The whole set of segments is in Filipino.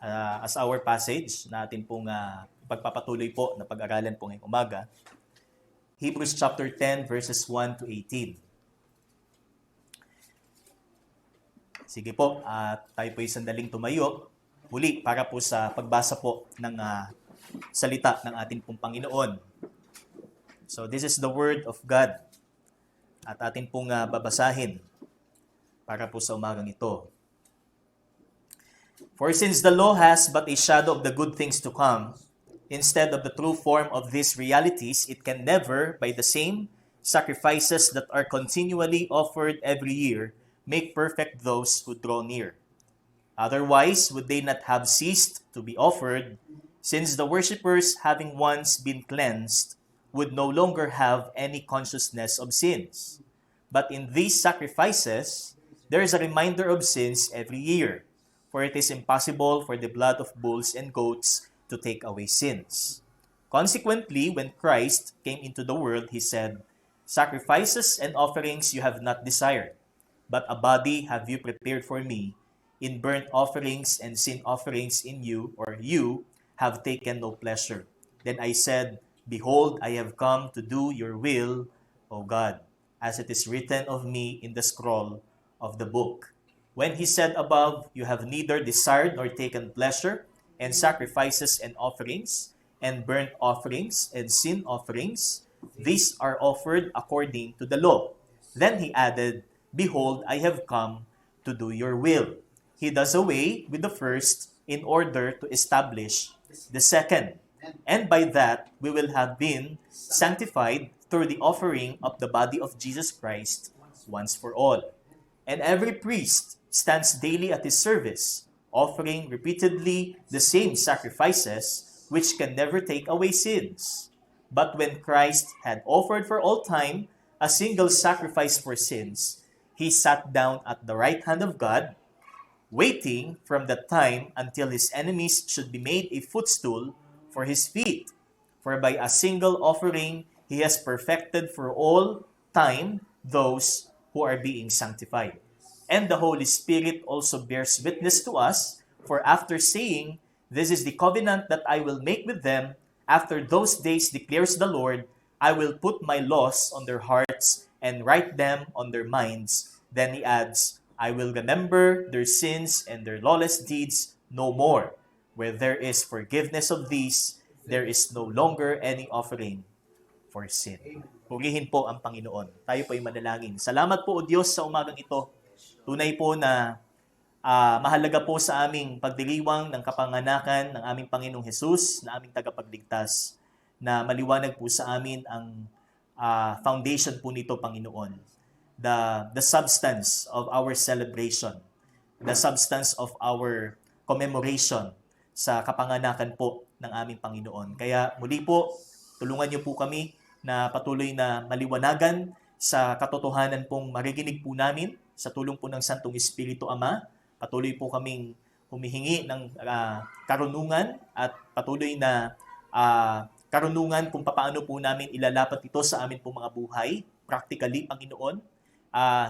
as our passage na atin pong pagpapatuloy po na pag-aralan po ngayong umaga. Hebrews chapter 10 verses 1 to 18. Sige po, tayo po ay sandaling tumayo muli para po sa pagbasa po ng salita ng ating pong Panginoon. So this is the word of God at atin pong babasahin para po sa umagang ito. For since the law has but a shadow of the good things to come, instead of the true form of these realities, it can never, by the same sacrifices that are continually offered every year, make perfect those who draw near. Otherwise, would they not have ceased to be offered, since the worshippers, having once been cleansed, would no longer have any consciousness of sins. But in these sacrifices, there is a reminder of sins every year, for it is impossible for the blood of bulls and goats to take away sins. Consequently, when Christ came into the world, he said, "Sacrifices and offerings you have not desired, but a body have you prepared for me. In burnt offerings and sin offerings you have taken no pleasure. Then I said, Behold, I have come to do your will, O God, as it is written of me in the scroll of the book." When he said above, "You have neither desired nor taken pleasure in sacrifices and offerings, and burnt offerings and sin offerings, these are offered according to the law." Then he added, "Behold, I have come to do your will." He does away with the first in order to establish the second. And by that, we will have been sanctified through the offering of the body of Jesus Christ once for all. And every priest stands daily at his service, offering repeatedly the same sacrifices, which can never take away sins. But when Christ had offered for all time a single sacrifice for sins, he sat down at the right hand of God, waiting from that time until his enemies should be made a footstool for his feet. For by a single offering, he has perfected for all time those who are being sanctified. And the Holy Spirit also bears witness to us, for after saying, "This is the covenant that I will make with them, after those days declares the Lord, I will put my laws on their hearts and write them on their minds." Then he adds, "I will remember their sins and their lawless deeds no more. Where there is forgiveness of these, there is no longer any offering for sin." Purihin po ang Panginoon. Tayo po ay manalangin. Salamat po, O Diyos, sa umagang ito. Tunay po na mahalaga po sa aming pagdiriwang ng kapanganakan ng aming Panginoong Hesus, na aming tagapagligtas, na maliwanag po sa amin ang foundation po nito, Panginoon. The substance of our celebration, the substance of our commemoration sa kapanganakan po ng aming Panginoon. Kaya muli po, tulungan niyo po kami na patuloy na maliwanagan sa katotohanan pong mariginig po namin sa tulong po ng Santong Espiritu Ama. Patuloy po kaming humihingi ng karunungan at patuloy na karunungan kung paano po namin ilalapat ito sa amin pong mga buhay, practically, Panginoon.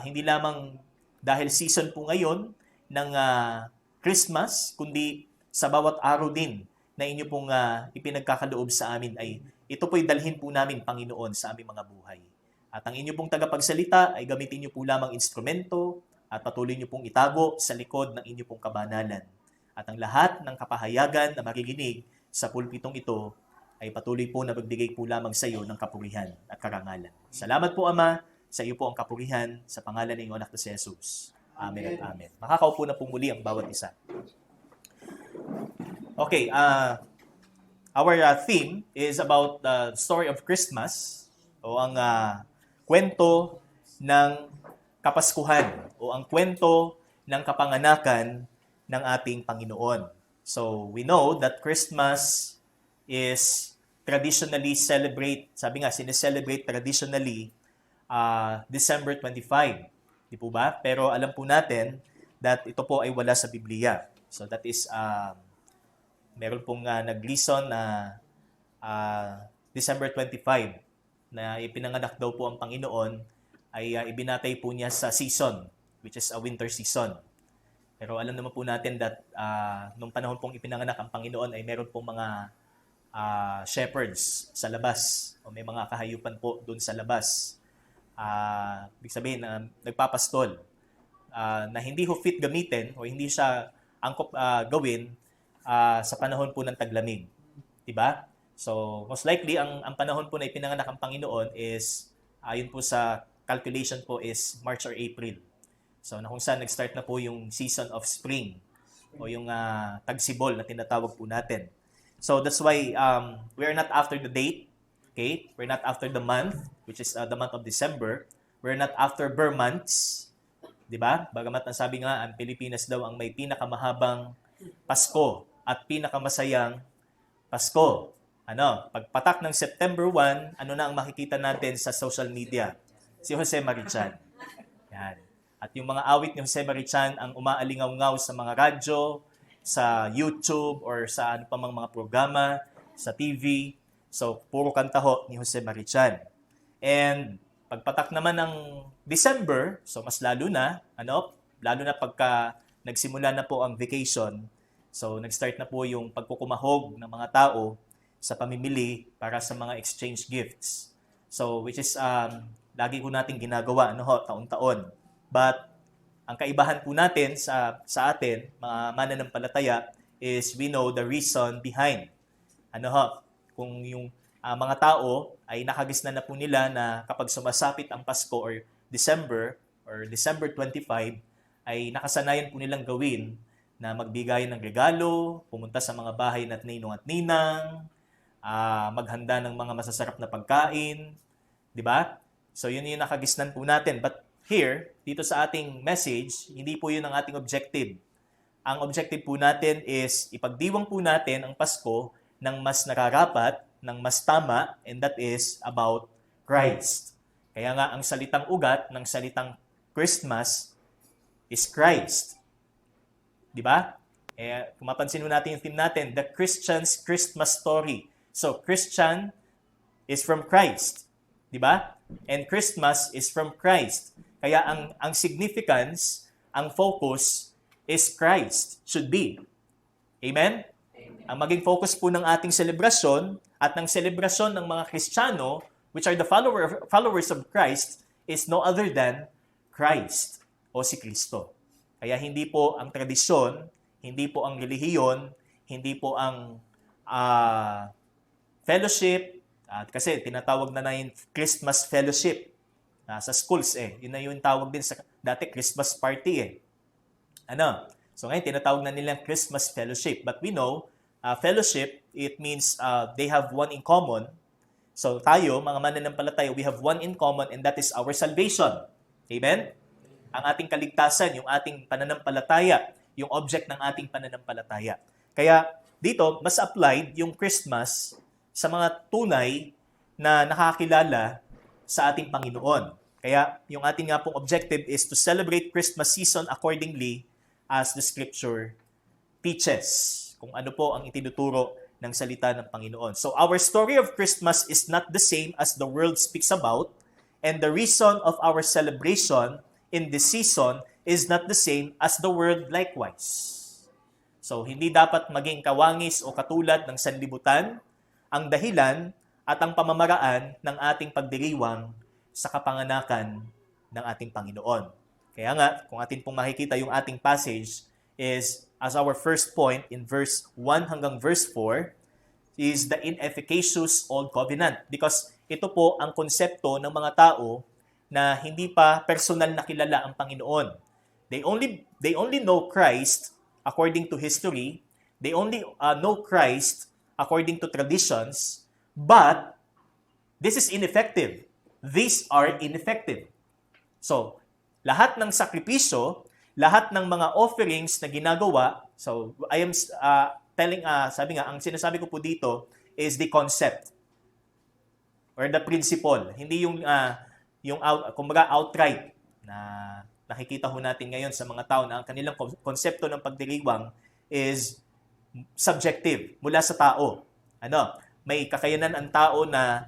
Hindi lamang dahil season po ngayon ng Christmas, kundi sa bawat araw din na inyo pong ipinagkakaloob sa amin ay ito po'y dalhin po namin, Panginoon, sa aming mga buhay. At ang inyo pong tagapagsalita ay gamitin nyo po lamang instrumento at patuloy nyo pong itago sa likod ng inyo pong kabanalan. At ang lahat ng kapahayagan na makikinig sa pulpitong ito ay patuloy po na magbigay po lamang sa iyo ng kapurihan at karangalan. Salamat po, Ama, sa iyo po ang kapurihan sa pangalan ng iyong anak na si Jesus. Amen at amen. Makakaupo na po muli ang bawat isa. Okay, our theme is about the story of Christmas, o ang kwento ng Kapaskuhan, o ang kwento ng kapanganakan ng ating Panginoon. So, we know that Christmas is traditionally sineselebrate traditionally December 25. Di po ba? Pero alam po natin that ito po ay wala sa Biblia. So, that is meron pong nag-reason na December 25 na ipinanganak daw po ang Panginoon ay ibinatay po niya sa season, which is a winter season. Pero alam naman po natin that nung panahon pong ipinanganak ang Panginoon ay meron pong mga shepherds sa labas o may mga kahayupan po doon sa labas. Ibig sabihin na nagpapastol na hindi ho fit gamitin o hindi siya angkop gawin sa panahon po ng taglamig. Diba? So, most likely, ang panahon po na ipinanganak ang Panginoon is, ayon po sa calculation po is March or April. So, na kung saan nag-start na po yung season of spring o yung tagsibol na tinatawag po natin. So, that's why we are not after the date. Okay? We're not after the month, which is the month of December. We're not after Burr months. Diba? Bagamat ang sabi nga, ang Pilipinas daw ang may pinakamahabang Pasko at pinakamasayang Pasko. Pagpatak ng September 1, ano na ang makikita natin sa social media? Si Jose Marichan. Yan. At yung mga awit ni Jose Marichan ang umaalingaw-ngaw sa mga radyo, sa YouTube, or sa ano pa mga programa, sa TV. So, puro kanta ho ni Jose Marichan. And pagpatak naman ng December, so mas lalo na pagka nagsimula na po ang vacation, so nag-start na po yung pagkukumahog ng mga tao sa pamimili para sa mga exchange gifts. So, which is lagi po natin ginagawa taon-taon. But ang kaibahan po natin sa atin, mga mananampalataya, is we know the reason behind. Kung yung mga tao ay nakagisnan na po nila na kapag sumasapit ang Pasko or December 25, ay nakasanayan po nilang gawin na magbigay ng regalo, pumunta sa mga bahay na ninong at ninang, maghanda ng mga masasarap na pagkain, di ba? So yun yung nakagisnan po natin. But here, dito sa ating message, hindi po yun ang ating objective. Ang objective po natin is ipagdiwang po natin ang Pasko ng mas nararapat, ng mas tama, and that is about Christ. Kaya nga ang salitang ugat ng salitang Christmas is Christ. Di ba? Kung mapansin mo natin yung theme natin, the Christian's Christmas story. So, Christian is from Christ. Di ba? And Christmas is from Christ. Kaya ang significance, ang focus is Christ, should be. Amen? Ang maging focus po ng ating selebrasyon at ng selebrasyon ng mga Kristiyano, which are the followers of Christ, is no other than Christ o si Kristo. Kaya hindi po ang tradisyon, hindi po ang relihiyon, hindi po ang fellowship, kasi tinatawag na yung Christmas fellowship sa schools Yun na yung tawag din sa dati Christmas party So ngayon tinatawag na nilang Christmas fellowship. But we know, fellowship, it means they have one in common. So tayo, mga mananampalataya, we have one in common, and that is our salvation. Amen? Ang ating kaligtasan, yung ating pananampalataya, yung object ng ating pananampalataya. Kaya dito, mas applied yung Christmas sa mga tunay na nakakilala sa ating Panginoon. Kaya yung ating nga pong objective is to celebrate Christmas season accordingly as the Scripture teaches. Kung ano po ang itinuturo ng salita ng Panginoon. So our story of Christmas is not the same as the world speaks about, and the reason of our celebration in this season is not the same as the world likewise. So hindi dapat maging kawangis o katulad ng sanlibutan ang dahilan at ang pamamaraan ng ating pagdiriwang sa kapanganakan ng ating Panginoon. Kaya nga, kung atin pong makikita yung ating passage is, as our first point in verse 1 hanggang verse 4, is the inefficacious Old Covenant. Because ito po ang konsepto ng mga tao na hindi pa personal na kilala ang Panginoon. They only know Christ according to history. They only know Christ according to traditions, but this is ineffective. These are ineffective. So, lahat ng sakripisyo, lahat ng mga offerings na ginagawa, so I am sabi nga, ang sinasabi ko po dito is the concept or the principle. Hindi yung kumbaga outright na nakikita ho natin ngayon sa mga tao na ang kanilang konsepto ng pagdiriwang is subjective mula sa tao. May kakayanan ang tao na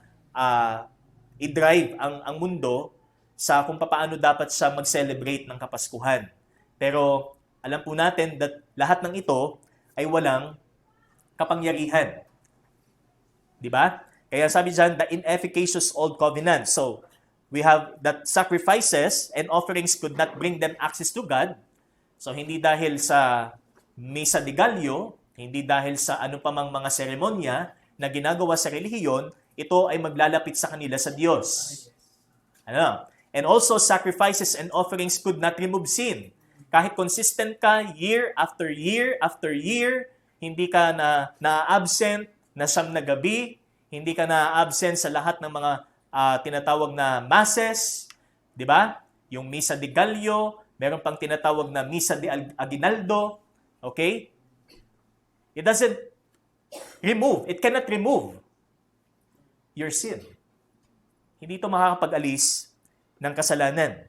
i-drive ang mundo sa kung paano dapat siya mag-celebrate ng Kapaskuhan. Pero alam po natin that lahat ng ito ay walang kapangyarihan. Di ba? Kaya sabi dyan, the inefficacious old covenant. So, we have that sacrifices and offerings could not bring them access to God. So, hindi dahil sa Misa de Gallo, hindi dahil sa ano pa mang mga seremonya na ginagawa sa relihiyon, ito ay maglalapit sa kanila sa Diyos. Ano? And also, sacrifices and offerings could not remove sin. Kahit consistent ka, year after year after year, hindi ka na-absent na siyam na gabi, hindi ka na-absent sa lahat ng mga tinatawag na masses, di ba? Yung Misa de Gallo, meron pang tinatawag na Misa de Aguinaldo, okay? It doesn't remove, it cannot remove your sin. Hindi ito makakapag-alis ng kasalanan.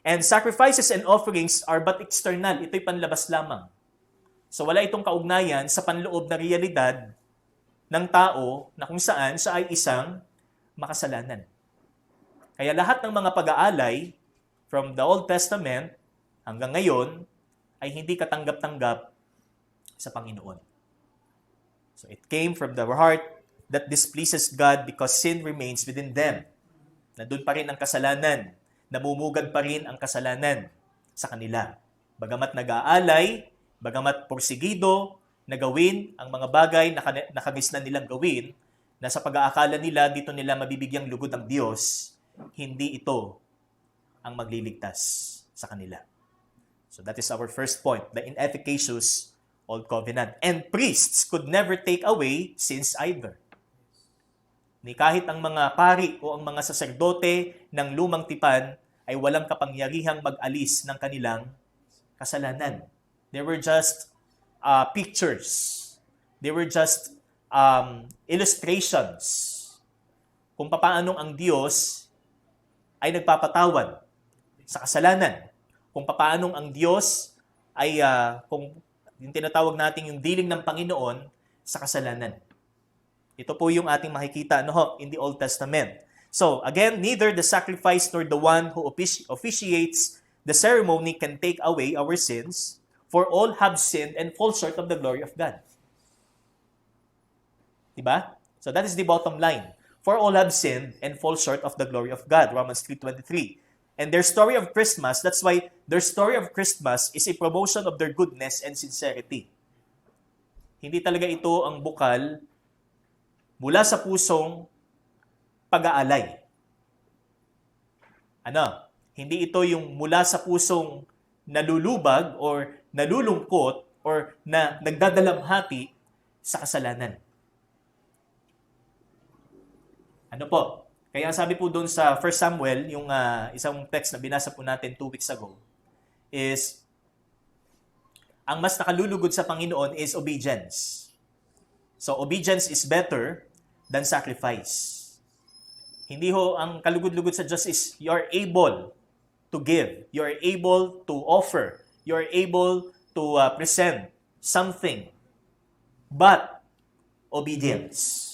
And sacrifices and offerings are but external. Ito'y panlabas lamang. So wala itong kaugnayan sa panloob na realidad ng tao na kung saan siya ay isang makasalanan. Kaya lahat ng mga pag-aalay from the Old Testament hanggang ngayon ay hindi katanggap-tanggap sa Panginoon. So it came from the heart that displeases God because sin remains within them. Nandun pa rin ang kasalanan. Namumugad pa rin ang kasalanan sa kanila. Bagamat nag-aalay, bagamat porsigido, na gawin ang mga bagay na nakagis na nilang gawin, na sa pag-aakala nila dito nila mabibigyang lugod ang Diyos, hindi ito ang magliligtas sa kanila. So that is our first point, the inefficacious Old Covenant. And priests could never take away sins either. Ni kahit ang mga pari o ang mga saserdote ng lumang tipan ay walang kapangyarihang mag-alis ng kanilang kasalanan. They were just pictures. They were just illustrations kung paano ang Diyos ay nagpapatawad sa kasalanan. Kung paano ang Diyos ay, kung yung tinatawag natin yung dealing ng Panginoon sa kasalanan. Ito po yung ating makikita in the Old Testament. So, again, neither the sacrifice nor the one who officiates the ceremony can take away our sins, for all have sinned and fall short of the glory of God. Diba? So that is the bottom line. For all have sinned and fall short of the glory of God. Romans 3:23. And their story of Christmas, that's why their story of Christmas is a promotion of their goodness and sincerity. Hindi talaga ito ang bukal mula sa pusong pag-aalay. Hindi ito yung mula sa pusong nalulubag or nalulungkot or na nagdadalamhati sa kasalanan. Kaya sabi po doon sa 1 Samuel, yung isang text na binasa po natin 2 weeks ago, is ang mas nakalulugod sa Panginoon is obedience. So obedience is better than sacrifice. Hindi ang kalugod-lugod sa Diyos is you are able to give, you are able to offer, you are able to present something, but obedience.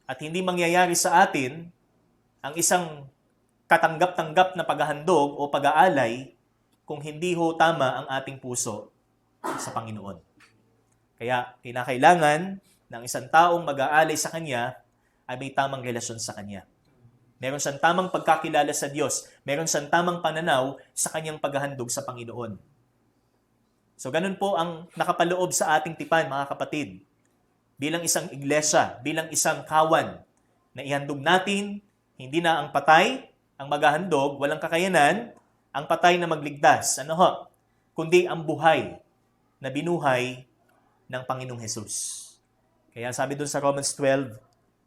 At hindi mangyayari sa atin ang isang katanggap-tanggap na paghahandog o pag-aalay kung hindi tama ang ating puso sa Panginoon. Kaya kinakailangan ng isang taong mag-aalay sa Kanya ay may tamang relasyon sa Kanya. Meron siyang tamang pagkakilala sa Diyos. Meron siyang tamang pananaw sa Kanyang paghahandog sa Panginoon. So ganun po ang nakapaloob sa ating tipan, mga kapatid. Bilang isang iglesia, bilang isang kawan, na ihandog natin, hindi na ang patay ang maghahandog, walang kakayanan, ang patay na magligtas. Kundi ang buhay na binuhay ng Panginoong Jesus. Kaya sabi doon sa Romans 12,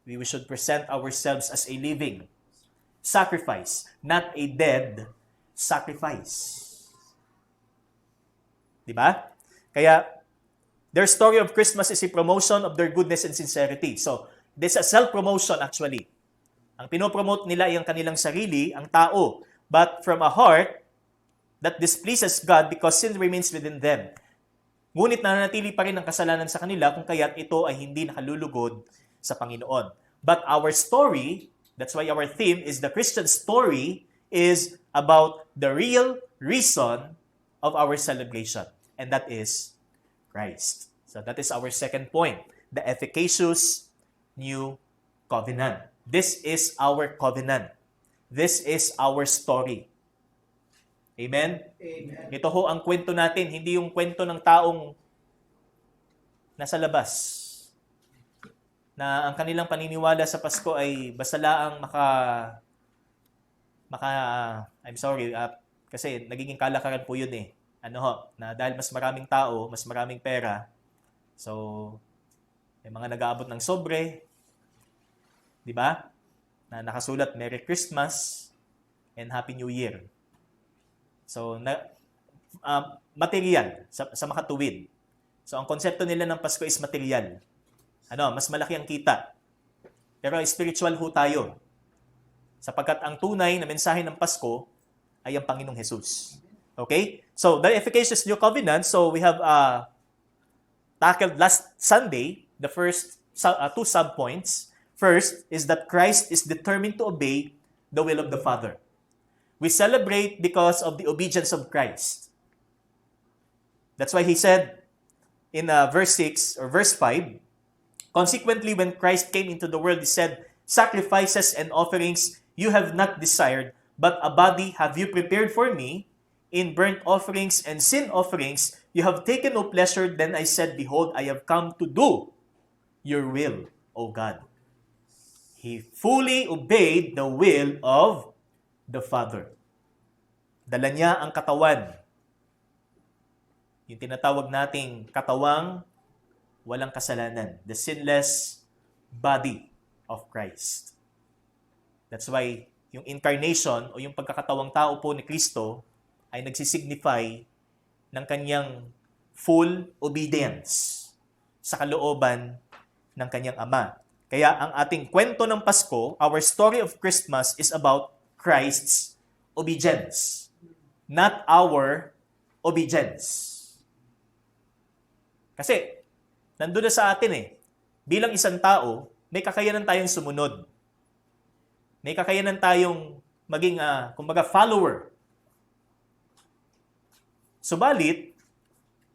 we should present ourselves as a living sacrifice, not a dead sacrifice. Diba? Kaya, their story of Christmas is a promotion of their goodness and sincerity. So, this is a self-promotion actually. Ang pinopromote nila ay ang kanilang sarili, ang tao, but from a heart that displeases God because sin remains within them. Ngunit nananatili pa rin ang kasalanan sa kanila kung kaya't ito ay hindi nakalulugod sa Panginoon. But our story, that's why our theme is the Christian story, is about the real reason of our celebration. and that is Christ. So that is our second point, the efficacious new covenant. This is our covenant. This is our story. Amen? Amen. Ito ho ang kwento natin, hindi yung kwento ng taong nasa labas. Na ang kanilang paniniwala sa Pasko ay basta laang I'm sorry, kasi nagiging kalakaran po yun eh. Na dahil mas maraming tao, mas maraming pera, so may mga nag-aabot ng sobre, di ba? Na nakasulat Merry Christmas and Happy New Year. So, material sa makatuwid. So, ang konsepto nila ng Pasko is material. Mas malaki ang kita. Pero spiritual ho tayo. Sapagkat ang tunay na mensahe ng Pasko ay ang Panginoong Jesus. Okay? So, the efficacious new covenant, so we have tackled last Sunday, the first two subpoints. First is that Christ is determined to obey the will of the Father. We celebrate because of the obedience of Christ. That's why he said in verse 6 or verse 5, consequently, when Christ came into the world, he said, sacrifices and offerings you have not desired, but a body have you prepared for me. In burnt offerings and sin offerings you have taken no pleasure. Then I said, behold, I have come to do your will, O God. He fully obeyed the will of the Father. Dala niya ang katawan. Yung tinatawag nating katawang walang kasalanan. The sinless body of Christ. That's why yung incarnation o yung pagkakatawang tao po ni Kristo ay nagsisignify ng kanyang full obedience sa kalooban ng kanyang Ama. Kaya ang ating kwento ng Pasko, our story of Christmas is about Christ's obedience, not our obedience. Kasi, nandun na sa atin bilang isang tao, may kakayanan tayong sumunod. May kakayanan tayong maging, kumbaga, follower. Subalit,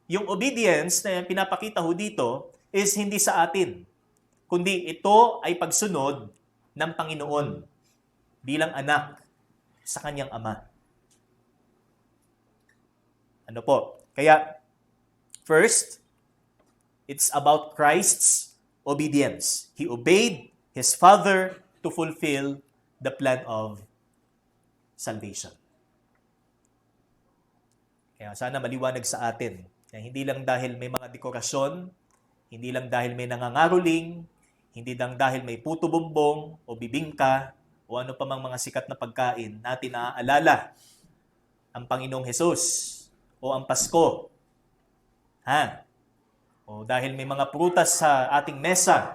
yung obedience na pinapakita ho dito is hindi sa atin, kundi ito ay pagsunod ng Panginoon bilang anak sa kanyang Ama. Ano po? Kaya, first, it's about Christ's obedience. He obeyed His Father to fulfill the plan of salvation. Kaya sana maliwanag sa atin na hindi lang dahil may mga dekorasyon, hindi lang dahil may nangangaroling, hindi lang dahil may puto bumbong o bibingka o ano pa mang mga sikat na pagkain natin naaalala ang Panginoong Hesus o ang Pasko. O dahil may mga prutas sa ating mesa.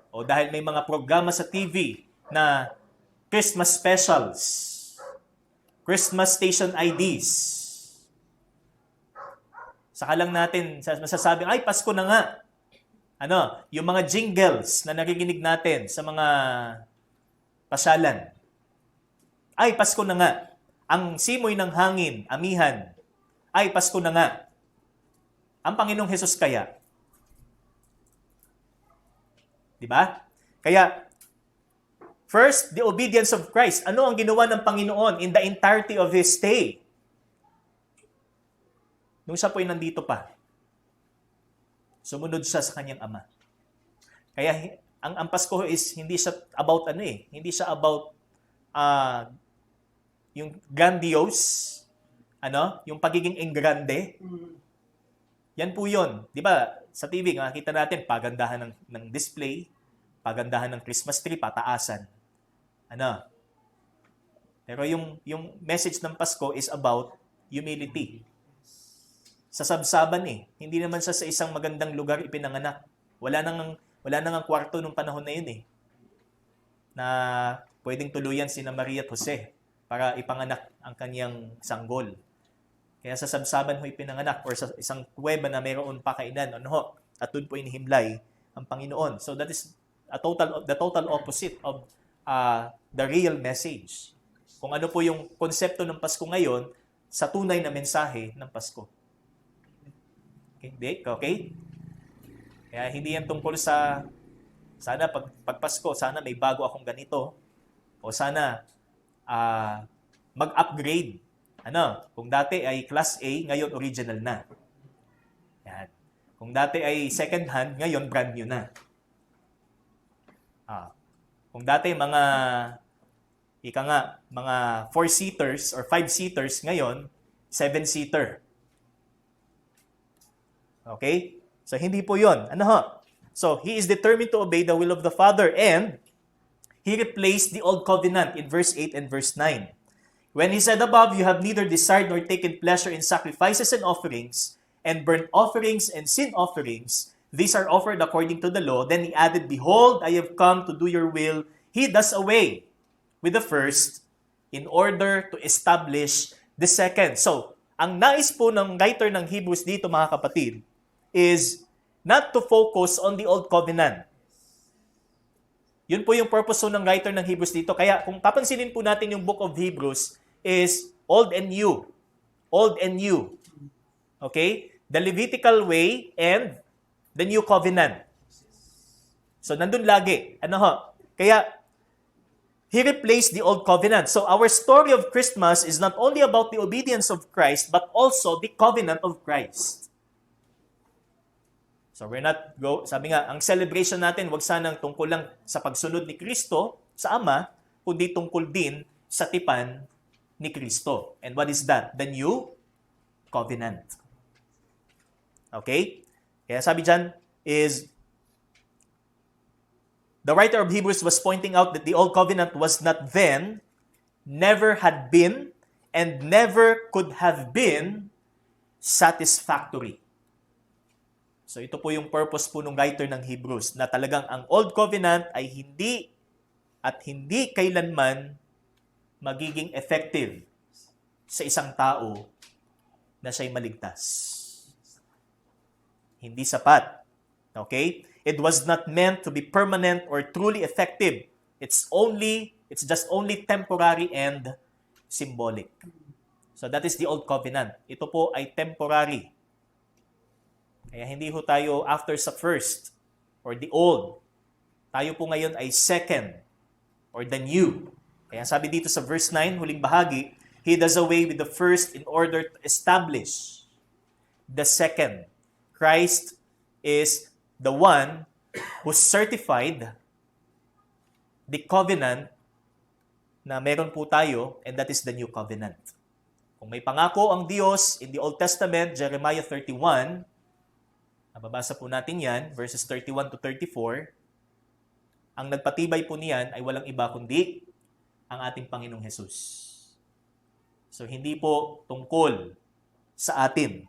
O dahil may mga programa sa TV na Christmas specials, Christmas station IDs. Saka lang natin masasabing, ay, Pasko na nga. Yung mga jingles na nakikinig natin sa mga pasyalan. Ay, Pasko na nga. Ang simoy ng hangin, amihan. Ay, Pasko na nga. Ang Panginoong Hesus kaya. Di ba? Kaya, first, the obedience of Christ. Ano ang ginawa ng Panginoon in the entirety of His stay? Nung siya po'y nandito pa, sumunod siya sa kanyang Ama. Kaya, ang Pasko is hindi siya about hindi siya about yung grandiose, yung pagiging engrande. Yan po yun. Di ba, sa TV, nakita natin, pagandahan ng display, pagandahan ng Christmas tree, pataasan. Pero yung message ng Pasko is about humility. Sa sabsaban hindi naman siya sa isang magandang lugar ipinanganak. Wala nang kwarto nung panahon na yun na pwedeng tuluyan sina Maria at Jose para ipanganak ang kanyang sanggol. Kaya sa sabsaban ho ipinanganak or sa isang kuweba na mayroon pa kainan, at doon po inihimlay ang Panginoon. So that is the total opposite of the real message. Kung ano po yung konsepto ng Pasko ngayon, sa tunay na mensahe ng Pasko. Okay? Okay? Kaya hindi yan tungkol sa sana pag Pasko, sana may bago akong ganito o sana mag-upgrade. Kung dati ay Class A, ngayon original na. Yan. Kung dati ay second hand, ngayon brand new na. Kung dati mga 4-seaters or 5-seaters, ngayon 7-seater. Okay? So, hindi po yun. So, he is determined to obey the will of the Father and he replaced the old covenant in verse 8 and verse 9. When he said above, you have neither desired nor taken pleasure in sacrifices and offerings, and burnt offerings and sin offerings, these are offered according to the law. Then he added, behold, I have come to do your will. He does away with the first in order to establish the second. So, ang nais po ng writer ng Hebrews dito, mga kapatid, is not to focus on the old covenant. Yun po yung purpose ng writer ng Hebrews dito. Kaya kung papansinin po natin yung book of Hebrews is old and new. Old and new. Okay? The Levitical way and the new covenant. So, nandun lagi. Kaya, he replaced the old covenant. So, our story of Christmas is not only about the obedience of Christ, but also the covenant of Christ. So, sabi nga, ang celebration natin, wag sanang tungkol lang sa pagsunod ni Kristo sa Ama, kundi tungkol din sa tipan ni Kristo. And what is that? The new covenant. Okay? Kaya sabi dyan is, the writer of Hebrews was pointing out that the old covenant was not then, never had been, and never could have been satisfactory. So ito po yung purpose po ng writer ng Hebrews, na talagang ang old covenant ay hindi kailanman magiging effective sa isang tao na siya'y maligtas. Hindi sapat. Okay? It was not meant to be permanent or truly effective. It's just only temporary and symbolic. So that is the old covenant. Ito po ay temporary. Kaya hindi ho tayo after sa first or the old. Tayo po ngayon ay second or the new. Kaya sabi dito sa verse 9, huling bahagi, he does away with the first in order to establish the second. Christ is the one who certified the covenant na meron po tayo, and that is the new covenant. Kung may pangako ang Diyos in the Old Testament, Jeremiah 31, nababasa po natin yan, verses 31 to 34, ang nagpatibay po niyan ay walang iba kundi ang ating Panginoong Hesus. So, hindi po tungkol sa atin,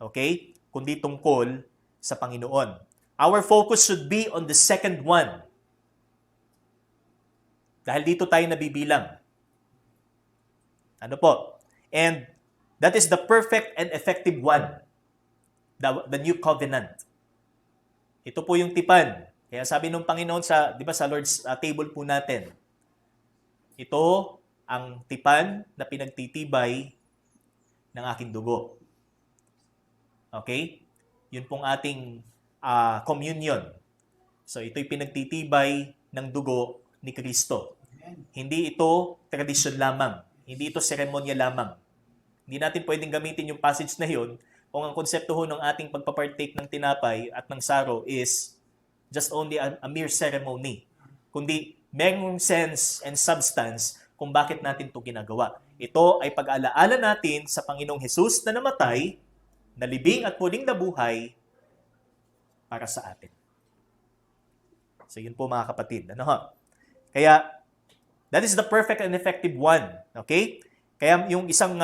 okay? Kundi tungkol sa Panginoon. Our focus should be on the second one. Dahil dito tayo nabibilang. Ano po? And that is the perfect and effective one. The new covenant. Ito po yung tipan. Kaya sabi ng Panginoon sa Lord's table po natin, ito ang tipan na pinagtitibay ng aking dugo. Okay? Yun pong ating communion. So ito'y pinagtitibay ng dugo ni Kristo. Hindi ito tradisyon lamang. Hindi ito seremonya lamang. Hindi natin pwedeng gamitin yung passage na yun kung ang konsepto ho ng ating pagpapartake ng tinapay at ng saro is just only a mere ceremony. Kundi merong sense and substance kung bakit natin ito ginagawa. Ito ay pag-alaala natin sa Panginoong Hesus na namatay, nalibing at muling nabuhay para sa atin. So yun po mga kapatid. Kaya, that is the perfect and effective one. Okay? Kaya yung isang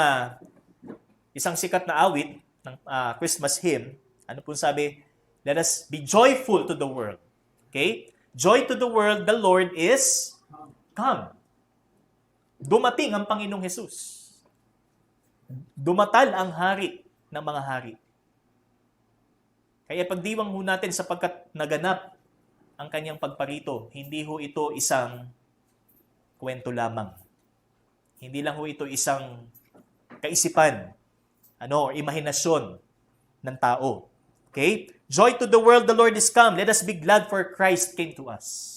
sikat na awit ng Christmas hymn, ano po sabi? Let us be joyful to the world. Okay? Joy to the world, the Lord is come. Dumating ang Panginoong Hesus. Dumatal ang hari ng mga hari. Kaya pagdiwang ho natin sapagkat naganap ang kanyang pagparito, hindi ho ito isang kwento lamang. Hindi lang ho ito isang kaisipan, or imahinasyon ng tao. Okay? Joy to the world, the Lord is come. Let us be glad for Christ came to us.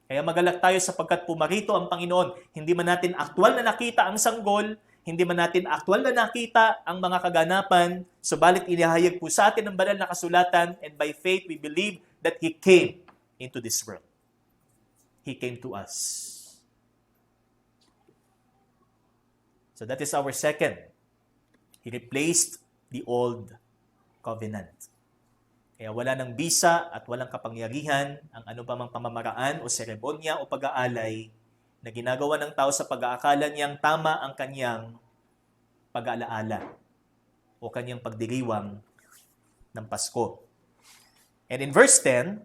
Kaya magalak tayo sapagkat pumarito ang Panginoon. Hindi man natin aktwal na nakita ang sanggol, hindi man natin aktwal na nakita ang mga kaganapan, subalit inihayag po sa atin ang banal na kasulatan, and by faith we believe that He came into this world. He came to us. So that is our second. He replaced the old covenant. Kaya wala ng bisa at walang kapangyarihan ang ano pa mang pamamaraan o seremonya o pag-aalay na ginagawa ng tao sa pag-aakala niyang tama ang kanyang pag-aalaala o kanyang pagdiriwang ng Pasko. And in verse 10,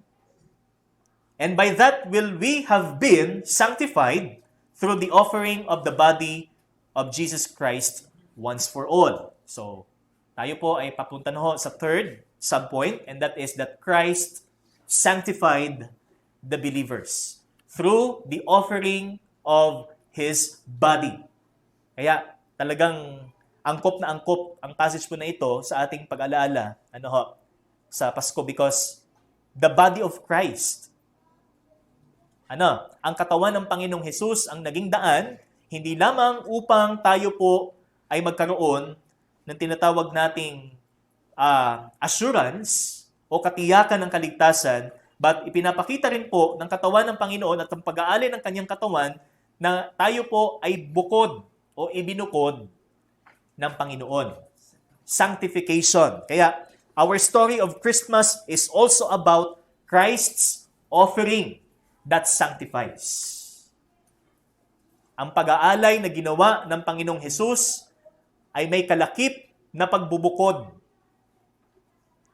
and by that will we have been sanctified through the offering of the body of Jesus Christ once for all. So, tayo po ay papunta na ho sa third subpoint, and that is that Christ sanctified the believers through the offering of His body. Kaya talagang angkop na angkop ang passage po na ito sa ating pag-alaala sa Pasko, because the body of Christ, ang katawan ng Panginoong Hesus ang naging daan, hindi lamang upang tayo po ay magkaroon ng tinatawag nating assurance o katiyakan ng kaligtasan, but ipinapakita rin po ng katawan ng Panginoon at ang pag-aalay ng kanyang katawan na tayo po ay bukod o ibinukod ng Panginoon. Sanctification. Kaya, our story of Christmas is also about Christ's offering that sanctifies. Ang pag-aalay na ginawa ng Panginoong Hesus ay may kalakip na pagbubukod.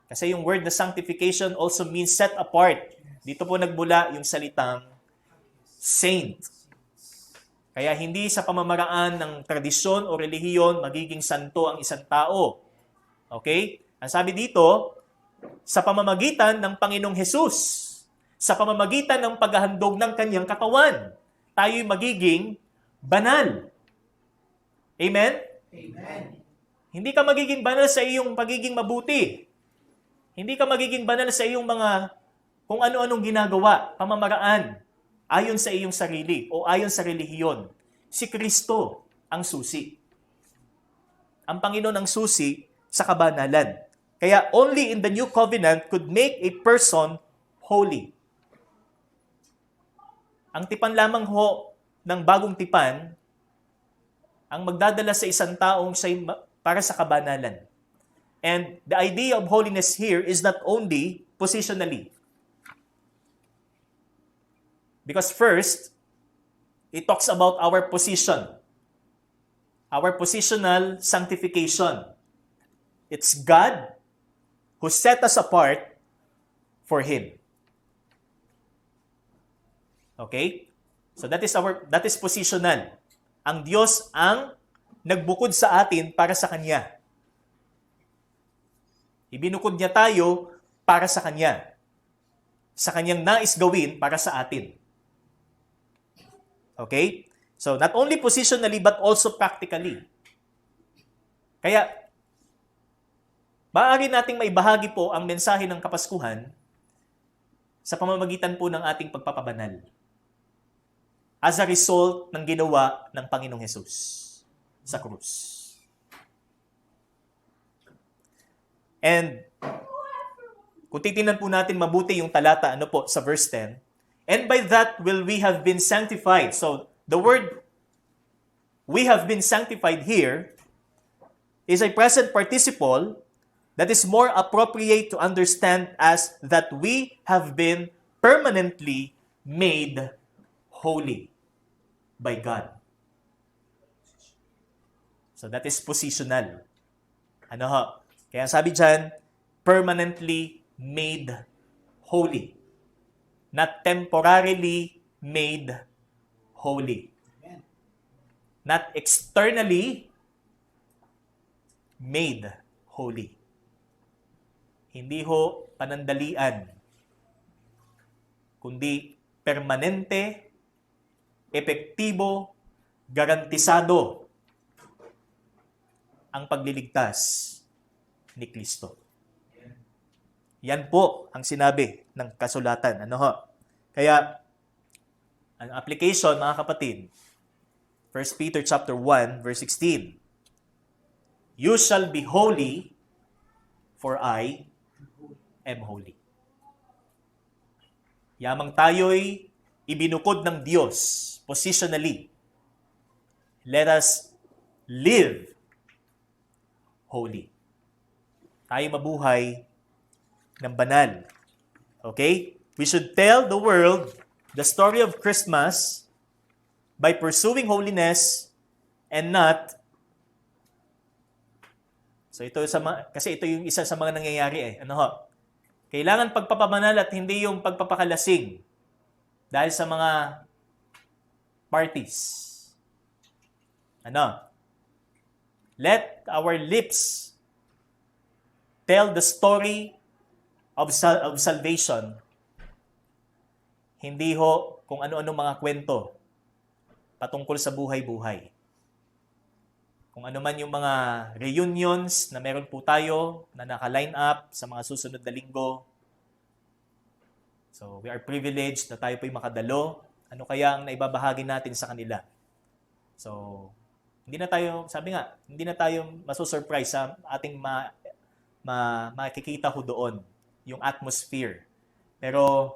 Kasi yung word na sanctification also means set apart. Dito po nagmula yung salitang saint. Kaya hindi sa pamamaraan ng tradisyon o relihiyon magiging santo ang isang tao. Okay? Ang sabi dito, sa pamamagitan ng Panginoong Hesus, sa pamamagitan ng paghahandog ng kanyang katawan, tayo'y magiging banal. Amen? Amen. Hindi ka magiging banal sa iyong pagiging mabuti. Hindi ka magiging banal sa iyong mga kung ano-anong ginagawa, pamamaraan, ayon sa iyong sarili o ayon sa relihiyon. Si Kristo ang susi. Ang Panginoon ang susi sa kabanalan. Kaya only in the new covenant could make a person holy. Ang tipan lamang ho ng bagong tipan ang magdadala sa isang taong para sa kabanalan. And the idea of holiness here is not only positionally. Because first, it talks about our position. Our positional sanctification. It's God who set us apart for Him. Okay? So that is positional. Ang Diyos ang nagbukod sa atin para sa Kanya. Ibinukod niya tayo para sa Kanya. Sa Kanyang nais gawin para sa atin. Okay? So, not only positionally but also practically. Kaya, maaari nating maibahagi po ang mensahe ng Kapaskuhan sa pamamagitan po ng ating pagpapabanal. As a result ng ginawa ng Panginoong Hesus sa krus. And kung titingnan po natin mabuti yung talata sa verse 10, and by that will we have been sanctified. So the word we have been sanctified here is a present participle that is more appropriate to understand as that we have been permanently made holy by God. So that is positional. Kaya sabi dyan, permanently made holy. Not temporarily made holy. Not externally made holy. Hindi ho panandalian, kundi permanente, epektibo, garantisado ang pagliligtas ni Kristo. Yan po ang sinabi ng kasulatan. Ano ho? Kaya, ang application, mga kapatid, 1 Peter chapter 1, verse 16. You shall be holy, for I am holy. Yamang tayo'y ibinukod ng Diyos positionally. Let us live holy. Tayo mabuhay ng banal. Okay? We should tell the world the story of Christmas by pursuing holiness and not. So ito kasi ito yung isa sa mga nangyayari eh. Ano ho? Kailangan pagpapabanal at hindi yung pagpapakalasing dahil sa mga parties. Ano? Let our lips tell the story of salvation. Hindi ho kung ano-ano mga kwento patungkol sa buhay-buhay. Kung ano man yung mga reunions na meron po tayo na naka-line up sa mga susunod na linggo. So, we are privileged na tayo po'y makadalo. Ano kaya ang naibabahagi natin sa kanila? So, hindi na tayo, sabi nga, hindi na tayo masusurprise sa ating makikita ho doon, yung atmosphere. Pero,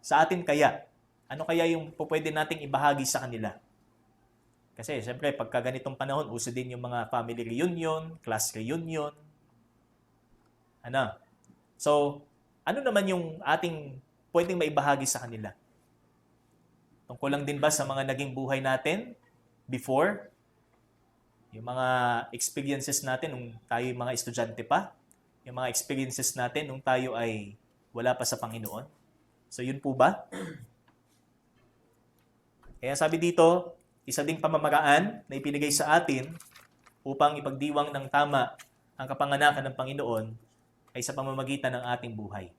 sa atin kaya, ano kaya yung pwede nating ibahagi sa kanila? Kasi, siyempre, pagka ganitong panahon, uso din yung mga family reunion, class reunion. Ano? So, ano naman yung ating pwedeng maibahagi sa kanila? Tungkol lang din ba sa mga naging buhay natin before? Yung mga experiences natin nung tayo yung mga estudyante pa? Yung mga experiences natin nung tayo ay wala pa sa Panginoon? So, yun po ba? Kaya sabi dito, isa ding pamamaraan na ipinigay sa atin upang ipagdiwang ng tama ang kapanganakan ng Panginoon ay sa pamamagitan ng ating buhay.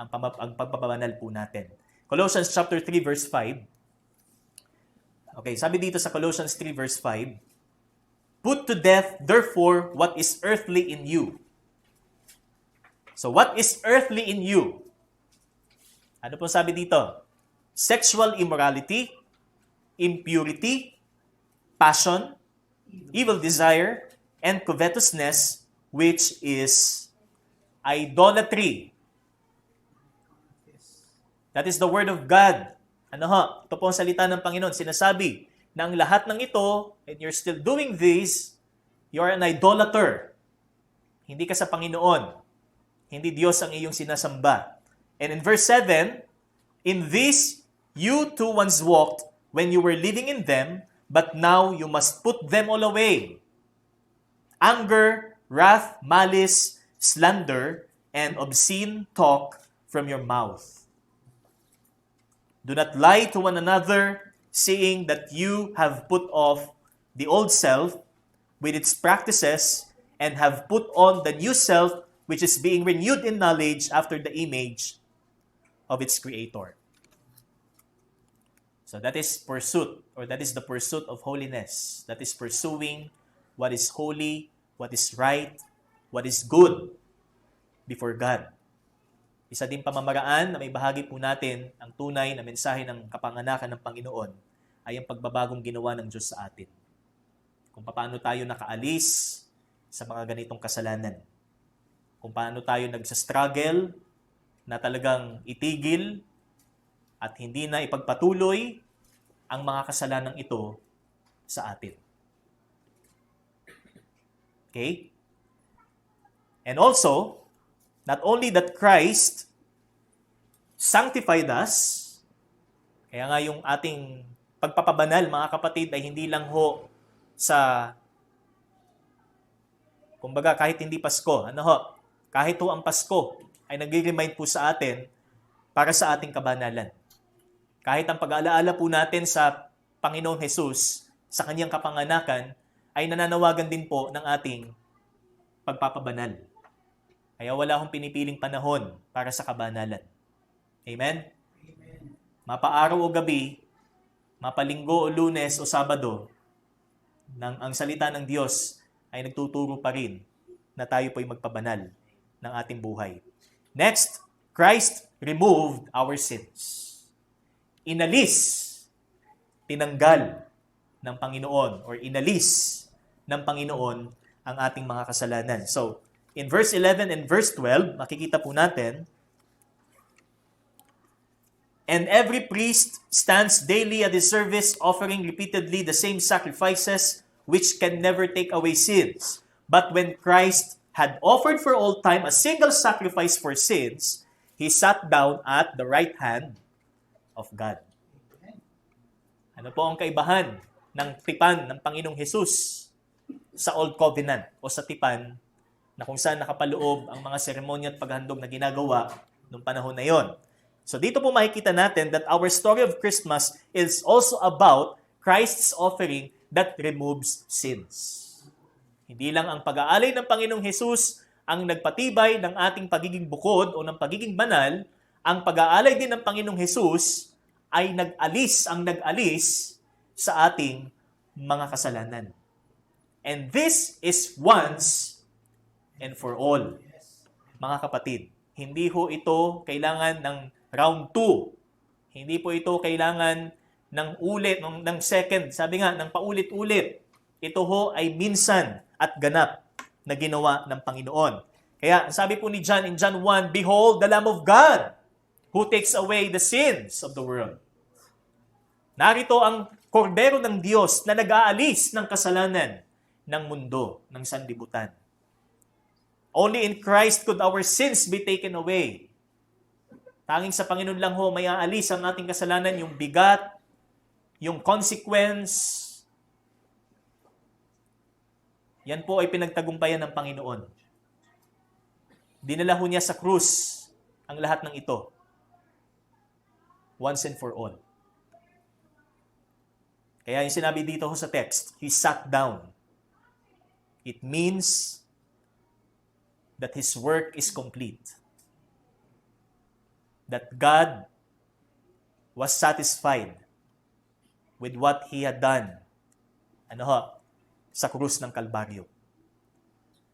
Ang pagpapabanal po natin. Colossians chapter 3 verse 5. Okay, sabi dito sa Colossians 3 verse 5, put to death therefore what is earthly in you. So what is earthly in you? Ano po sabi dito? Sexual immorality, impurity, passion, evil desire, and covetousness, which is idolatry. That is the word of God. Ano ho? Ito po ang salita ng Panginoon. Sinasabi na ang lahat ng ito, and you're still doing this, you're an idolater. Hindi ka sa Panginoon. Hindi Diyos ang iyong sinasamba. And in verse 7, in this you too once walked when you were living in them, but now you must put them all away. Anger, wrath, malice, slander, and obscene talk from your mouth. Do not lie to one another, seeing that you have put off the old self with its practices and have put on the new self, which is being renewed in knowledge after the image of its creator. So that is pursuit, or that is the pursuit of holiness. That is pursuing what is holy, what is right, what is good before God. Isa din pamamaraan na may bahagi po natin ang tunay na mensahe ng kapanganakan ng Panginoon ay ang pagbabagong ginawa ng Diyos sa atin. Kung paano tayo nakaalis sa mga ganitong kasalanan. Kung paano tayo nagsa-struggle na talagang itigil at hindi na ipagpatuloy ang mga kasalanan ito sa atin. Okay? And also, not only that Christ sanctified us, kaya nga yung ating pagpapabanal, mga kapatid, ay hindi lang ho sa, kumbaga, kahit hindi Pasko, ano ho, kahit ho ang Pasko ay nag-remind po sa atin para sa ating kabanalan. Kahit ang pag-aalaala po natin sa Panginoong Jesus, sa kanyang kapanganakan, ay nananawagan din po ng ating pagpapabanal. Kaya wala akong pinipiling panahon para sa kabanalan. Amen? Amen. Mapa-araw o gabi, mapalinggo o Lunes o Sabado, ang salita ng Diyos ay nagtuturo pa rin na tayo po'y magpabanal ng ating buhay. Next, Christ removed our sins. Inalis, tinanggal ng Panginoon or inalis ng Panginoon ang ating mga kasalanan. So, in verse 11 and verse 12, makikita po natin, and every priest stands daily at his service, offering repeatedly the same sacrifices, which can never take away sins. But when Christ had offered for all time a single sacrifice for sins, he sat down at the right hand of God. Ano po ang kaibahan ng tipan ng Panginoong Hesus sa Old Covenant o sa tipan na kung saan nakapaloob ang mga seremonya at paghandog na ginagawa noong panahon na yon? So dito po makikita natin that our story of Christmas is also about Christ's offering that removes sins. Hindi lang ang pag-aalay ng Panginoong Hesus ang nagpatibay ng ating pagiging bukod o ng pagiging banal, ang pag-aalay din ng Panginoong Hesus ay nag-alis sa ating mga kasalanan. And this is once and for all. Mga kapatid, hindi ho ito kailangan ng round 2. Hindi po ito kailangan ng ng second. Sabi nga, ng paulit-ulit. Ito ho ay minsan at ganap na ginawa ng Panginoon. Kaya sabi po ni John in John 1, "Behold the Lamb of God who takes away the sins of the world." Narito ang kordero ng Diyos na nag-aalis ng kasalanan ng mundo, ng sanlibutan. Only in Christ could our sins be taken away. Tanging sa Panginoon lang ho may aalis ang ating kasalanan, yung bigat, yung consequence. Yan po ay pinagtagumpayan ng Panginoon. Dinala ho niya sa krus ang lahat ng ito. Once and for all. Kaya yung sinabi dito ho sa text, he sat down. It means that his work is complete. That God was satisfied with what he had done. Sa krus ng Kalbaryo.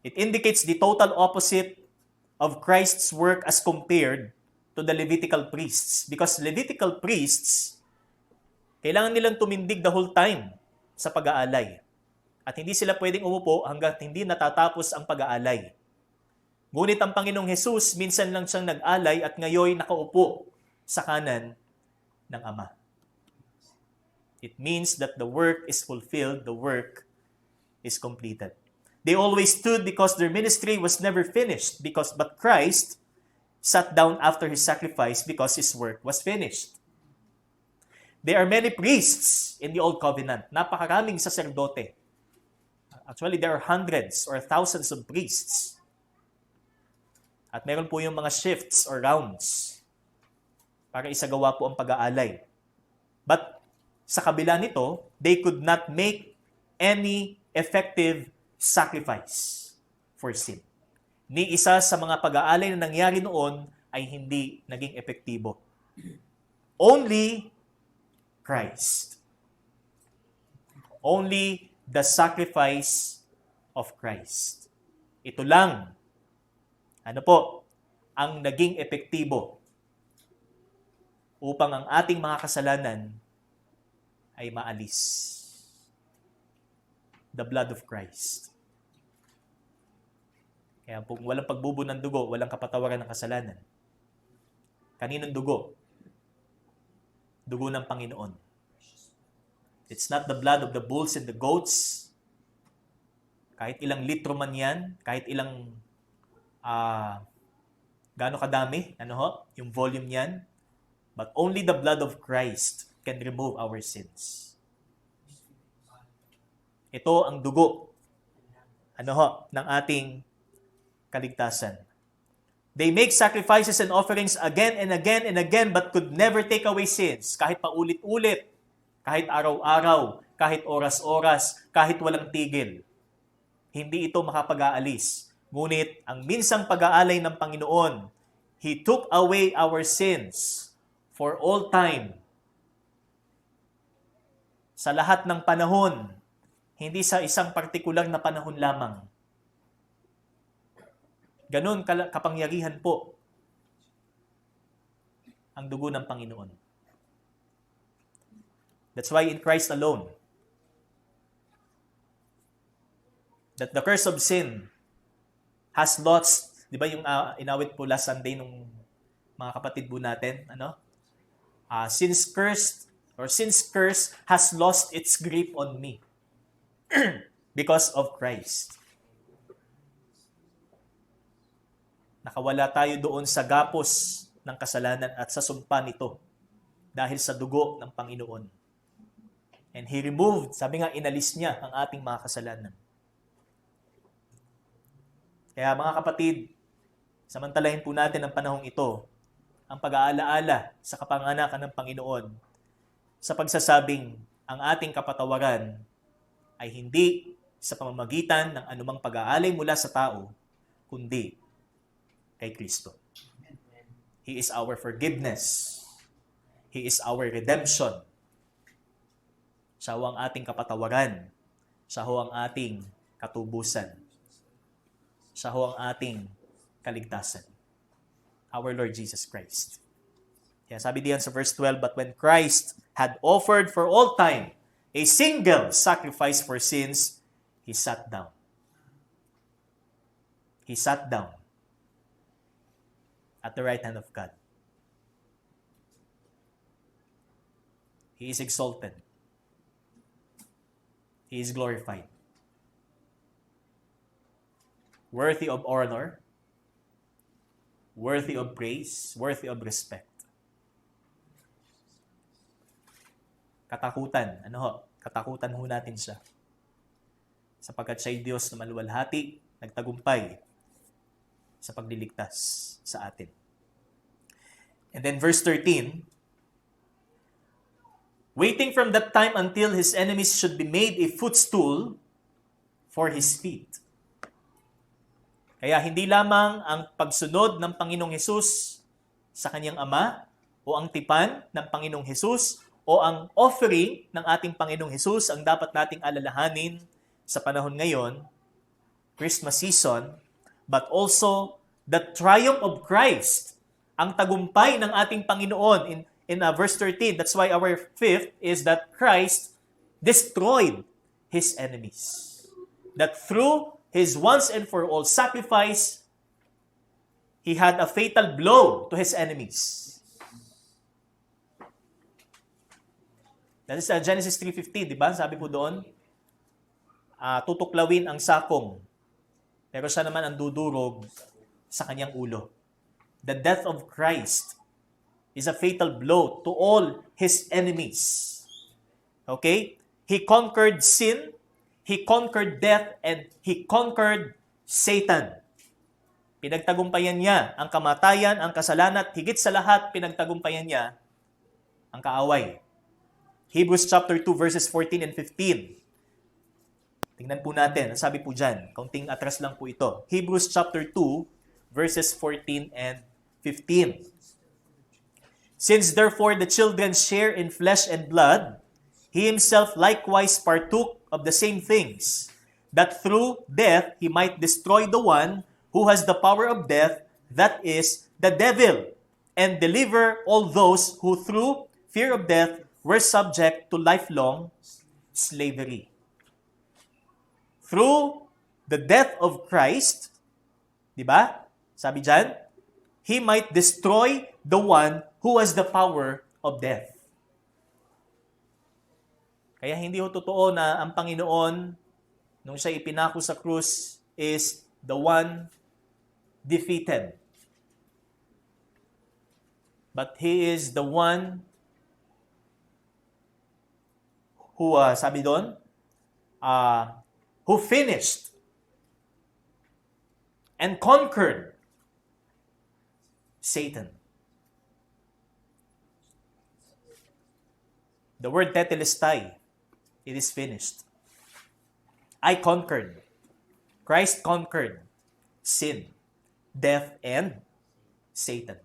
It indicates the total opposite of Christ's work as compared to the Levitical priests. Because Levitical priests, kailangan nilang tumindig the whole time sa pag-aalay. At hindi sila pwedeng umupo hanggat hindi natatapos ang pag-aalay. Ngunit ang Panginoong Hesus, minsan lang siyang nag-alay at ngayon nakaupo sa kanan ng Ama. It means that the work is fulfilled, the work is completed. They always stood because their ministry was never finished, but Christ sat down after his sacrifice because his work was finished. There are many priests in the Old Covenant. Napakaraming saserdote. Actually, there are hundreds or thousands of priests. At meron po yung mga shifts or rounds para isagawa po ang pag-aalay. But sa kabila nito, they could not make any effective sacrifice for sin. Ni isa sa mga pag-aalay na nangyari noon ay hindi naging epektibo. Only Christ. Only the sacrifice of Christ. Ito lang, ang naging epektibo upang ang ating mga kasalanan ay maalis. The blood of Christ. Kaya kung walang pagbubo ng dugo, walang kapatawaran ng kasalanan. Kaninong dugo? Dugo ng Panginoon. It's not the blood of the bulls and the goats. Kahit ilang litro man yan, kahit ilang gaano kadami, yung volume niyan. But only the blood of Christ can remove our sins. Ito ang dugo ng ating kaligtasan. They make sacrifices and offerings again and again and again but could never take away sins. Kahit paulit-ulit, kahit araw-araw, kahit oras-oras, kahit walang tigil. Hindi ito makapag-aalis. Ngunit ang minsang pag-aalay ng Panginoon, He took away our sins for all time. Sa lahat ng panahon, Hindi sa isang partikular na panahon lamang. Ganon kapangyarihan po ang dugo ng Panginoon. That's why in Christ alone, that the curse of sin has lost, di ba yung inawit po last Sunday nung mga kapatid po natin, since curse has lost its grip on me because of Christ. Nakawala tayo doon sa gapos ng kasalanan at sa sumpa nito dahil sa dugo ng Panginoon. And He removed, sabi nga, inalis niya ang ating mga kasalanan. Kaya mga kapatid, samantalahin po natin ang panahong ito, ang pag-aalaala sa kapanganakan ng Panginoon sa pagsasabing ang ating kapatawaran ay hindi sa pamamagitan ng anumang pag-aalay mula sa tao, kundi kay Kristo. He is our forgiveness. He is our redemption. Siya ho ang ating kapatawaran. Siya ho ang ating katubusan. Siya ho ang ating kaligtasan. Our Lord Jesus Christ. Kaya sabi diyan sa verse 12, but when Christ had offered for all time a single sacrifice for sins, He sat down. He sat down at the right hand of God. He is exalted. He is glorified. Worthy of honor, worthy of praise, worthy of respect. Katakutan, katakutan ho natin siya. Sapagkat siya'y Diyos na maluwalhati, nagtagumpay sa pagliligtas sa atin. And then verse 13, waiting from that time until His enemies should be made a footstool for His feet. Kaya hindi lamang ang pagsunod ng Panginoong Hesus sa Kanyang Ama o ang tipan ng Panginoong Hesus o ang offering ng ating Panginoong Hesus ang dapat nating alalahanin sa panahon ngayon, Christmas season, but also the triumph of Christ, ang tagumpay ng ating Panginoon in verse 13. That's why our fifth is that Christ destroyed His enemies. That through His once and for all sacrifice, He had a fatal blow to His enemies. That is Genesis 3:15, di ba? Sabi po doon, tutuklawin ang sakong, pero siya naman ang dudurog sa kanyang ulo. The death of Christ is a fatal blow to all His enemies. Okay? He conquered sin, He conquered death, and He conquered Satan. Pinagtagumpayan niya ang kamatayan, ang kasalanan, at higit sa lahat, pinagtagumpayan niya ang kaaway. Hebrews chapter 2 verses 14 and 15. Tingnan po natin. Ang sabi po dyan, kaunting atras lang po ito. Hebrews chapter 2 verses 14 and 15. Since therefore the children share in flesh and blood, He Himself likewise partook of the same things, that through death He might destroy the one who has the power of death, that is, the devil, and deliver all those who through fear of death were subject to lifelong slavery. Through the death of Christ, di ba? Sabi dyan, He might destroy the one who has the power of death. Kaya hindi ho totoo na ang Panginoon, nung siya ipinako sa krus, is the one defeated. But He is the one who, sabi doon, who finished and conquered Satan. The word tetelestai, it is finished. I conquered. Christ conquered sin, death, and Satan.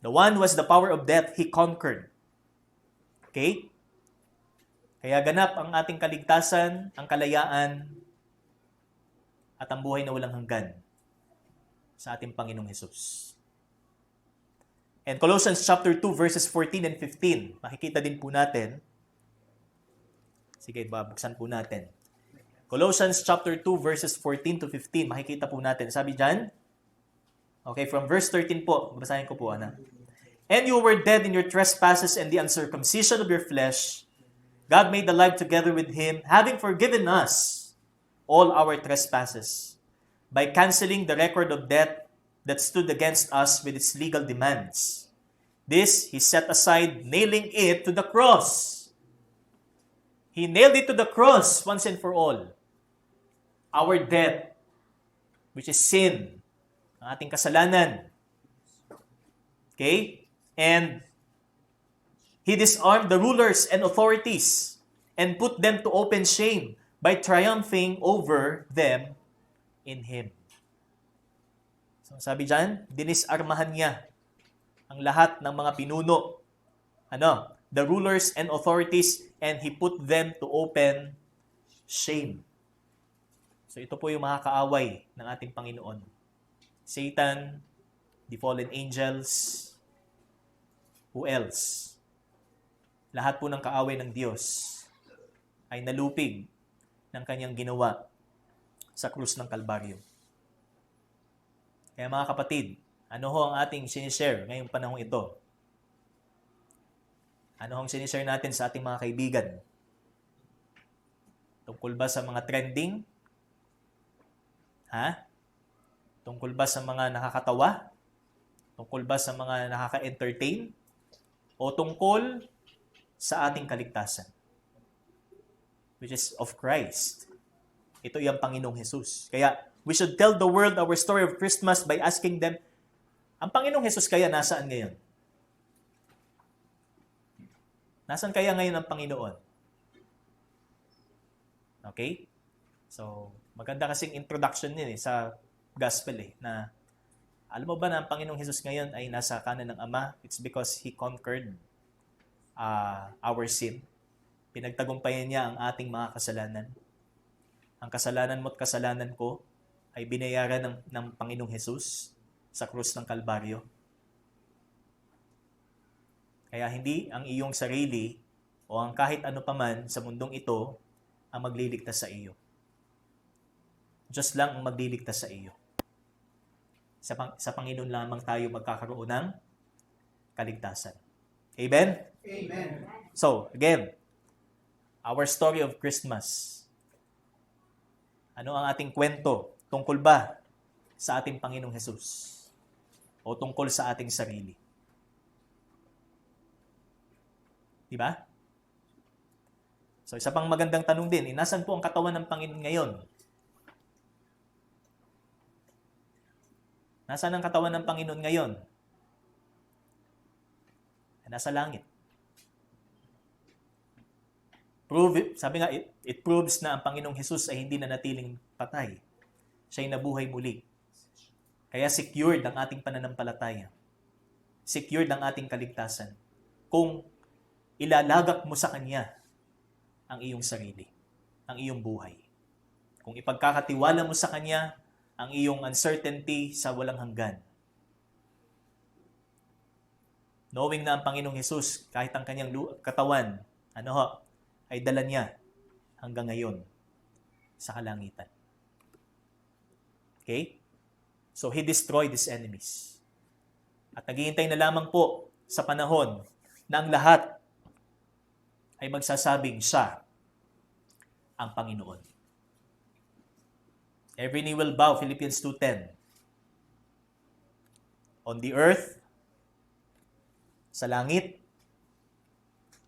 The one who has the power of death, He conquered. Okay? Kaya ganap ang ating kaligtasan, ang kalayaan, at ang buhay na walang hanggan sa ating Panginoong Hesus. And Colossians chapter 2 verses 14 and 15, makikita din po natin. Sige, babuksan po natin. Colossians chapter 2 verses 14 to 15, makikita po natin. Sabi dyan, okay, from verse 13 po, basahin ko po, ana. And you were dead in your trespasses and the uncircumcision of your flesh. God made alive together with him, having forgiven us all our trespasses, by canceling the record of debt that stood against us with its legal demands. This he set aside, nailing it to the cross. He nailed it to the cross once and for all. Our debt, which is sin, ang ating kasalanan. Okay? And he disarmed the rulers and authorities and put them to open shame by triumphing over them in him. So sabi dyan, dinisarmahan niya ang lahat ng mga pinuno, the rulers and authorities, and he put them to open shame. So ito po yung mga kaaway ng ating Panginoon. Satan, the fallen angels, who else? Lahat po ng kaaway ng Diyos ay nalupig ng kanyang ginawa sa krus ng Kalbaryo. Kaya mga kapatid, ano ho ang ating sinishare ngayong panahong ito? Ano ang sinishare natin sa ating mga kaibigan? Tungkol ba sa mga trending? Tungkol ba sa mga nakakatawa? Tungkol ba sa mga nakaka-entertain? O tungkol sa ating kaligtasan? Which is of Christ. Ito yung Panginoong Hesus. Kaya, we should tell the world our story of Christmas by asking them, ang Panginoong Hesus kaya nasaan ngayon? Nasaan kaya ngayon ang Panginoon? Okay? So, maganda kasing introduction din sa gospel na alam mo ba na ang Panginoong Hesus ngayon ay nasa kanan ng Ama? It's because He conquered our sin. Pinagtagumpayan niya ang ating mga kasalanan. Ang kasalanan mo at kasalanan ko ay binayaran ng Panginoong Hesus sa krus ng Kalbaryo. Kaya hindi ang iyong sarili o ang kahit ano paman sa mundong ito ang magliligtas sa iyo. Diyos lang ang magliligtas sa iyo. Sa Panginoon lamang tayo magkakaroon ng kaligtasan. Amen? Amen. So, again, our story of Christmas. Ano ang ating kwento? Tungkol ba sa ating Panginoong Hesus? O tungkol sa ating sarili? Diba? So, isa pang magandang tanong din, nasan po ang katawan ng Panginoon ngayon? Nasaan ang katawan ng Panginoon ngayon? Nasa langit. Sabi nga, it proves na ang Panginoong Hesus ay hindi na natiling patay. Siya'y nabuhay muli. Kaya secured ang ating pananampalataya. Secured ang ating kaligtasan. Kung ilalagak mo sa Kanya ang iyong sarili, ang iyong buhay. Kung ipagkakatiwala mo sa Kanya ang iyong uncertainty sa walang hanggan. Knowing na ang Panginoong Hesus, kahit ang Kanyang katawan, ay dala niya hanggang ngayon sa kalangitan. Okay? So, He destroyed His enemies. At naghihintay na lamang po sa panahon na ang lahat ay magsasabing siya ang Panginoon. Every knee will bow, Philippians 2:10. On the earth, sa langit,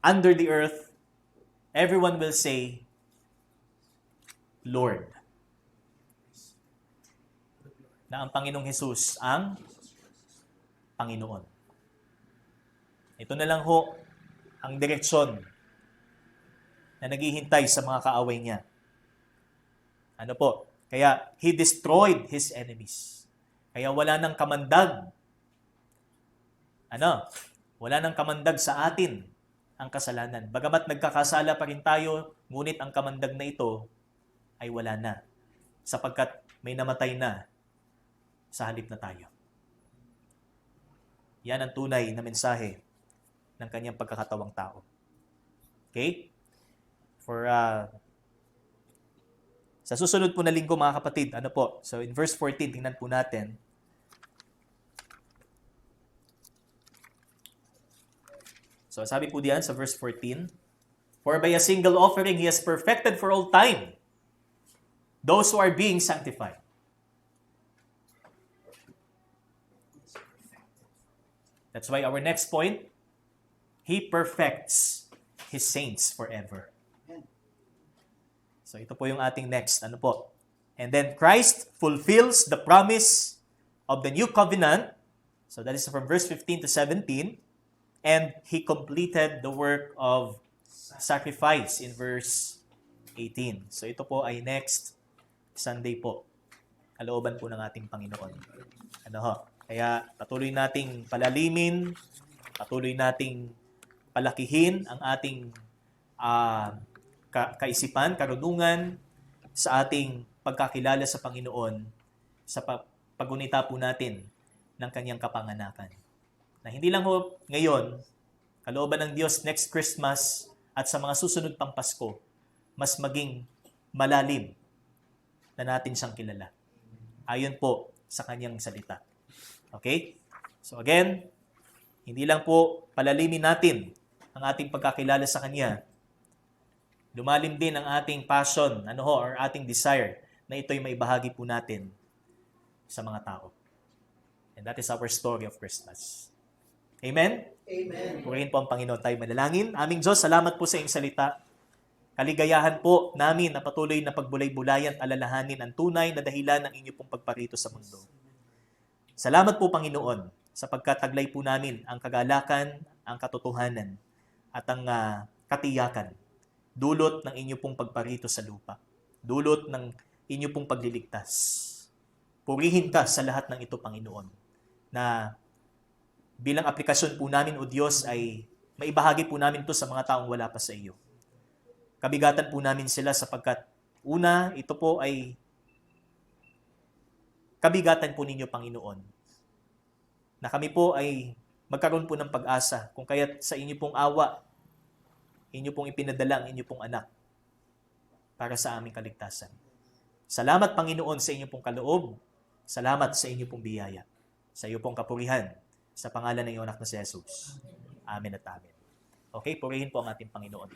under the earth, everyone will say, Lord. Na ang Panginoong Hesus ang Panginoon. Ito na lang ho ang direksyon na naghihintay sa mga kaaway niya. Ano po? Kaya, He destroyed His enemies. Kaya wala nang kamandag. Wala nang kamandag sa atin. ang kasalanan. Bagamat nagkakasala pa rin tayo, ngunit ang kamandag na ito ay wala na. Sapagkat may namatay na sa halip na tayo. Yan ang tunay na mensahe ng kanyang pagkakatawang tao. Okay? Sa susunod po na linggo mga kapatid, ano po? So in verse 14, tingnan po natin. So sabi po diyan sa verse 14, "For by a single offering He has perfected for all time those who are being sanctified." That's why our next point, He perfects His saints forever. So ito po yung ating next. Ano po? "And then Christ fulfills the promise of the new covenant." So that is from verse 15 to 17. "And He completed the work of sacrifice" in verse 18. So ito po ay next Sunday po. Kalooban po ng ating Panginoon. Ano ho? Kaya patuloy nating palalimin, patuloy nating palakihin ang ating kaisipan, karunungan sa ating pagkakilala sa Panginoon sa pagunita po natin ng kanyang kapanganakan. Na hindi lang ho ngayon, kalooban ng Diyos next Christmas at sa mga susunod pang Pasko, mas maging malalim na natin siyang kilala. Ayon po sa kanyang salita. Okay? So again, hindi lang po palalimin natin ang ating pagkakilala sa Kanya. Lumalim din ang ating passion, or ating desire na ito'y maibahagi po natin sa mga tao. And that is our story of Christmas. Amen? Amen. Purihin po ang Panginoon. Tayo manalangin. Aming Diyos, salamat po sa iyong salita. Kaligayahan po namin na patuloy na pagbulay-bulayan at alalahanin ang tunay na dahilan ng inyo pong pagparito sa mundo. Salamat po, Panginoon, sapagkat taglay po namin ang kagalakan, ang katotohanan, at ang katiyakan. Dulot ng inyo pong pagparito sa lupa. Dulot ng inyo pong pagliligtas. Purihin ka sa lahat ng ito, Panginoon, na bilang aplikasyon po namin, O Diyos, ay maibahagi po namin ito sa mga taong wala pa sa iyo. Kabigatan po namin sila sapagkat, una, ito po ay kabigatan po ninyo, Panginoon, na kami po ay magkaroon po ng pag-asa, kung kaya't sa inyo pong awa, inyo pong ipinadala ang inyo pong anak para sa aming kaligtasan. Salamat, Panginoon, sa inyo pong kaloob. Salamat sa inyo pong biyaya. Sa iyo pong kapurihan. Sa pangalan ng iyong anak na si Jesus. Amen at amen. Okay, purihin po ang ating Panginoon.